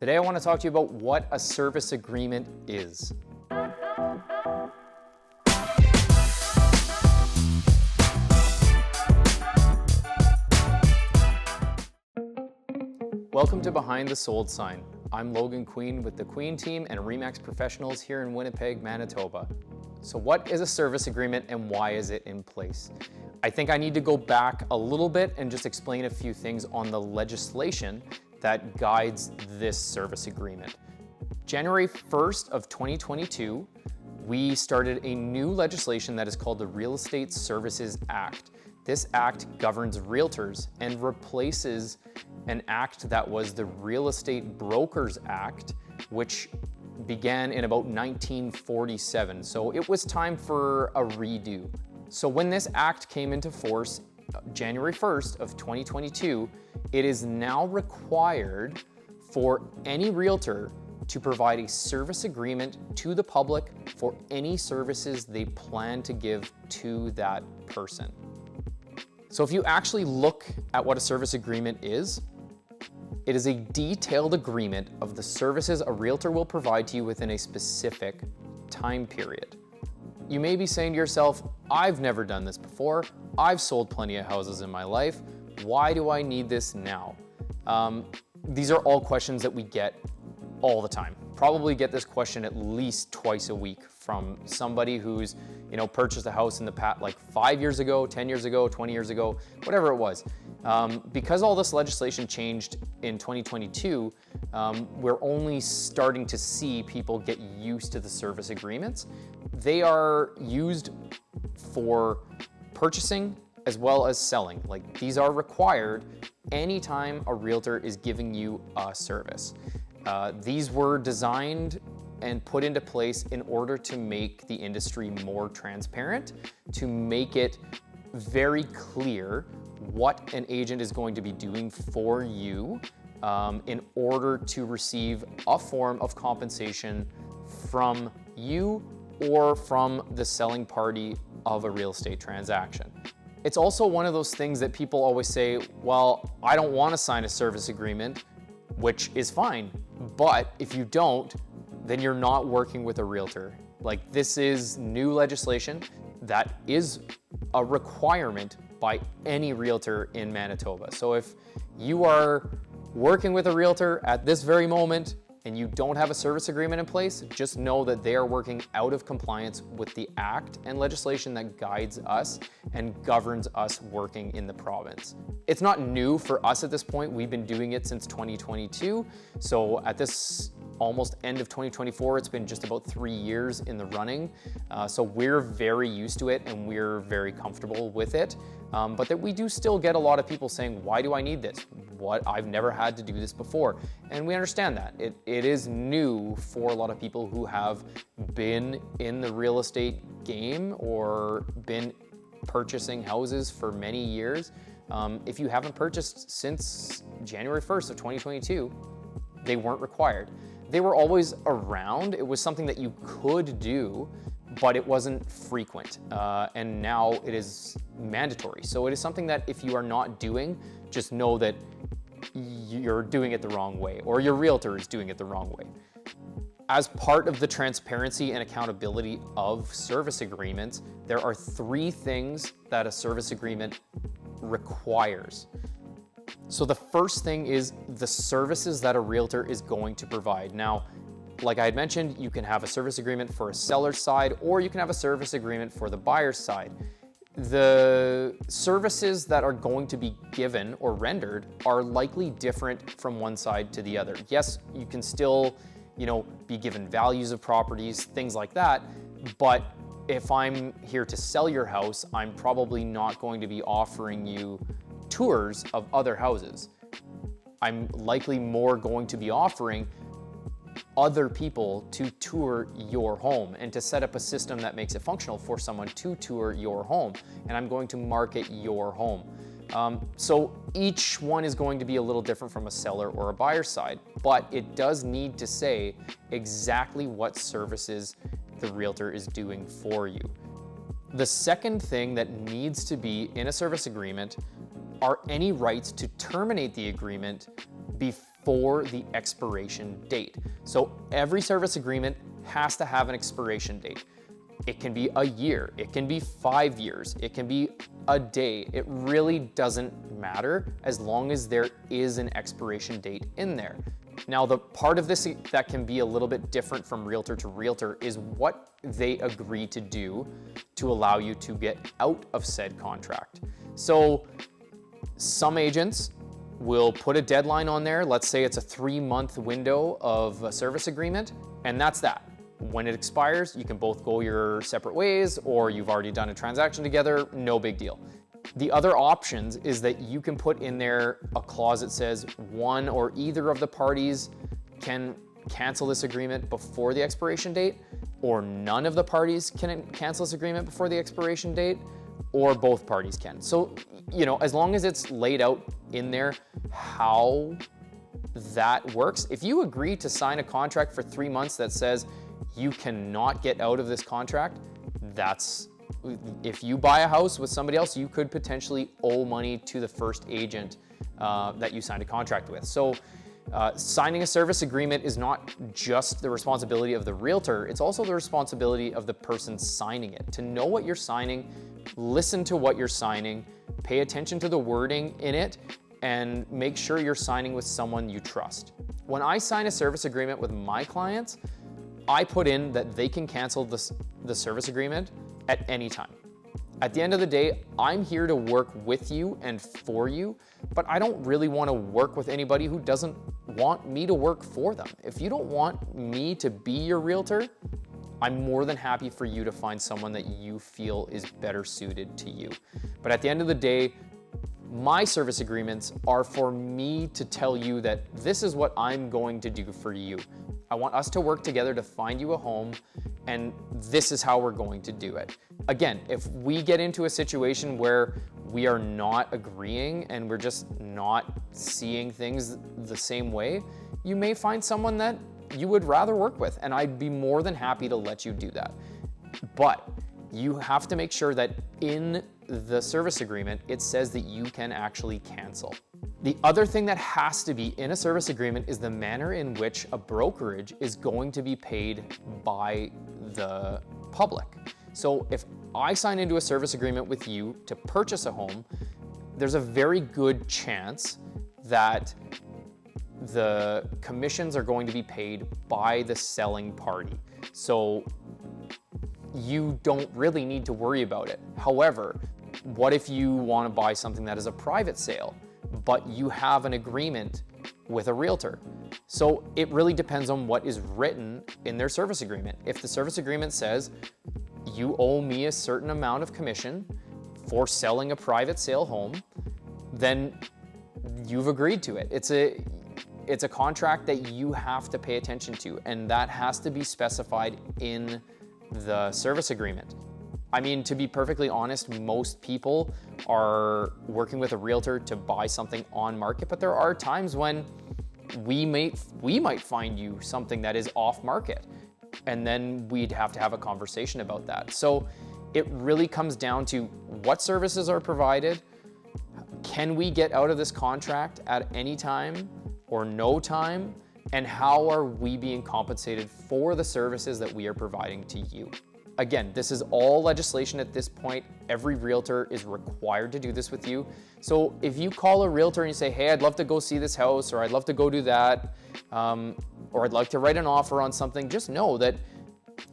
Today I want to talk to you about what a service agreement is. Welcome to Behind the Sold Sign. I'm Logan Queen with the Queen team and RE/MAX professionals here in Winnipeg, Manitoba. So what is a service agreement and why is it in place? I think I need to go back a little bit and just explain a few things on the legislation that guides this service agreement. January 1st of 2022, we started a new legislation that is called the Real Estate Services Act. This act governs realtors and replaces an act that was the Real Estate Brokers Act, which began in about 1947. So it was time for a redo. So when this act came into force, January 1st of 2022, it is now required for any realtor to provide a service agreement to the public for any services they plan to give to that person. So if you actually look at what a service agreement is, it is a detailed agreement of the services a realtor will provide to you within a specific time period. You may be saying to yourself, I've never done this before. I've sold plenty of houses in my life. Why do I need this now? These are all questions that we get all the time. Probably get this question at least twice a week from somebody who's, purchased a house in the past, like 5 years ago, 10 years ago, 20 years ago, whatever it was. Because all this legislation changed in 2022, we're only starting to see people get used to the service agreements. They are used for purchasing as well as selling. Like, these are required anytime a realtor is giving you a service. These were designed and put into place in order to make the industry more transparent, to make it very clear what an agent is going to be doing for you in order to receive a form of compensation from you or from the selling party of a real estate transaction. It's also one of those things that people always say, well, I don't want to sign a service agreement, which is fine. But if you don't, then you're not working with a realtor. Like, this is new legislation that is a requirement by any realtor in Manitoba. So if you are working with a realtor at this very moment and you don't have a service agreement in place, just know that they are working out of compliance with the act and legislation that guides us and governs us working in the province. It's not new for us at this point. We've been doing it since 2022. So at this almost end of 2024, it's been just about 3 years in the running. So we're very used to it and we're very comfortable with it. But that we do still get a lot of people saying, why do I need this? I've never had to do this before. And we understand that. It is new for a lot of people who have been in the real estate game or been purchasing houses for many years. If you haven't purchased since January 1st of 2022, they weren't required. They were always around. It was something that you could do, but it wasn't frequent. And now it is mandatory. So it is something that if you are not doing, just know that you're doing it the wrong way, or your realtor is doing it the wrong way. As part of the transparency and accountability of service agreements, there are 3 things that a service agreement requires. So the first thing is the services that a realtor is going to provide. Now, like I had mentioned, you can have a service agreement for a seller's side, or you can have a service agreement for the buyer's side. The services that are going to be given or rendered are likely different from one side to the other. Yes, you can still, be given values of properties, things like that, but if I'm here to sell your house, I'm probably not going to be offering you tours of other houses. I'm likely more going to be offering other people to tour your home and to set up a system that makes it functional for someone to tour your home. And I'm going to market your home. So each one is going to be a little different from a seller or a buyer's side, but it does need to say exactly what services the realtor is doing for you. The second thing that needs to be in a service agreement are any rights to terminate the agreement before before the expiration date. So every service agreement has to have an expiration date. It can be a year, it can be 5 years, it can be a day. It really doesn't matter as long as there is an expiration date in there. Now, the part of this that can be a little bit different from realtor to realtor is what they agree to do to allow you to get out of said contract. So some agents will put a deadline on there. Let's say it's a 3-month window of a service agreement, and that's that. When it expires, you can both go your separate ways, or you've already done a transaction together, no big deal. The other options is that you can put in there a clause that says one or either of the parties can cancel this agreement before the expiration date, or none of the parties can cancel this agreement before the expiration date, or both parties can. So, you know, as long as it's laid out in there how that works, if you agree to sign a contract for 3 months that says you cannot get out of this contract, if you buy a house with somebody else, you could potentially owe money to the first agent that you signed a contract with. So signing a service agreement is not just the responsibility of the realtor, it's also the responsibility of the person signing it. To know what you're signing, listen to what you're signing, pay attention to the wording in it, and make sure you're signing with someone you trust. When I sign a service agreement with my clients, I put in that they can cancel the service agreement at any time. At the end of the day, I'm here to work with you and for you, but I don't really want to work with anybody who doesn't want me to work for them. If you don't want me to be your realtor, I'm more than happy for you to find someone that you feel is better suited to you. But at the end of the day, my service agreements are for me to tell you that this is what I'm going to do for you. I want us to work together to find you a home, and this is how we're going to do it. Again, if we get into a situation where we are not agreeing and we're just not seeing things the same way, you may find someone that you would rather work with, and I'd be more than happy to let you do that. But you have to make sure that in the service agreement, it says that you can actually cancel. The other thing that has to be in a service agreement is the manner in which a brokerage is going to be paid by the public. So if I sign into a service agreement with you to purchase a home, there's a very good chance that the commissions are going to be paid by the selling party. So you don't really need to worry about it. However, what if you want to buy something that is a private sale, but you have an agreement with a realtor? So it really depends on what is written in their service agreement. If the service agreement says you owe me a certain amount of commission for selling a private sale home, then you've agreed to it. It's a contract that you have to pay attention to, and that has to be specified in the service agreement. I mean, to be perfectly honest, most people are working with a realtor to buy something on market, but there are times when we might find you something that is off market, and then we'd have to have a conversation about that. So it really comes down to what services are provided, can we get out of this contract at any time or no time, and how are we being compensated for the services that we are providing to you. Again, this is all legislation at this point. Every realtor is required to do this with you. So if you call a realtor and you say, hey, I'd love to go see this house, or I'd love to go do that, or I'd like to write an offer on something, just know that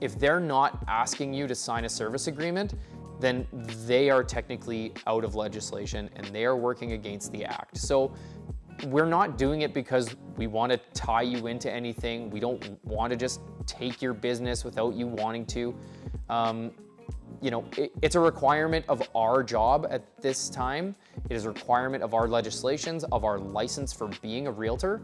if they're not asking you to sign a service agreement, then they are technically out of legislation and they are working against the act. So we're not doing it because we want to tie you into anything. We don't want to just take your business without you wanting to. You know, it's a requirement of our job at this time. It is a requirement of our legislations, of our license for being a realtor.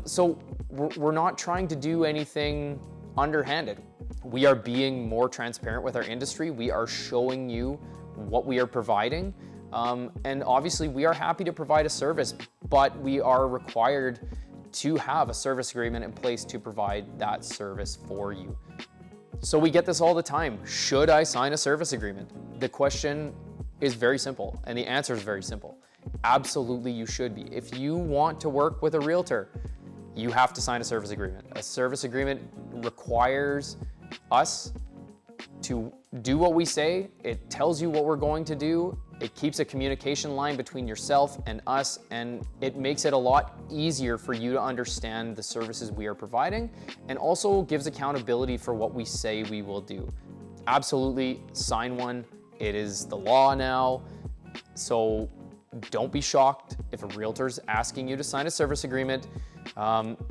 So we're not trying to do anything underhanded. We are being more transparent with our industry. We are showing you what we are providing. And obviously we are happy to provide a service, but we are required to have a service agreement in place to provide that service for you. So we get this all the time. Should I sign a service agreement? The question is very simple, and the answer is very simple. Absolutely, you should be. If you want to work with a realtor, you have to sign a service agreement. A service agreement requires us to do what we say. It tells you what we're going to do. It keeps a communication line between yourself and us, and it makes it a lot easier for you to understand the services we are providing, and also gives accountability for what we say we will do. Absolutely, sign one. It is the law now. So don't be shocked if a realtor's asking you to sign a service agreement.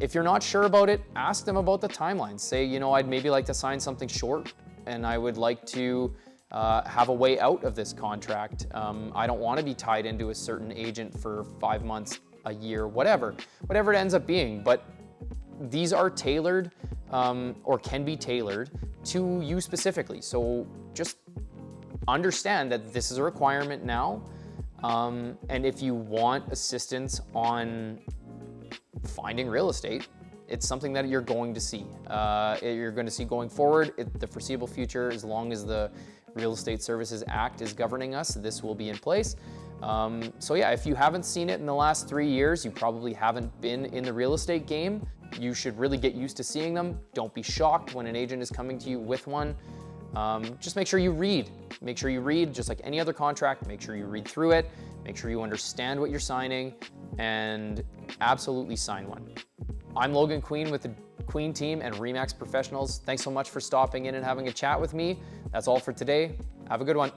If you're not sure about it, ask them about the timeline. Say, you know, I'd maybe like to sign something short, and I would like to have a way out of this contract. I don't want to be tied into a certain agent for 5 months, a year, whatever it ends up being. But these are tailored or can be tailored to you specifically. So just understand that this is a requirement now. And if you want assistance on finding real estate, it's something that you're going to see. You're going to see going forward, the foreseeable future, as long as the Real Estate Services Act is governing us, this will be in place. So yeah, if you haven't seen it in the last 3 years, you probably haven't been in the real estate game. You should really get used to seeing them. Don't be shocked when an agent is coming to you with one. Just make sure you read. Make sure you read, just like any other contract. Make sure you read through it. Make sure you understand what you're signing, and absolutely sign one. I'm Logan Queen with the Queen team and RE/MAX Professionals. Thanks so much for stopping in and having a chat with me. That's all for today. Have a good one.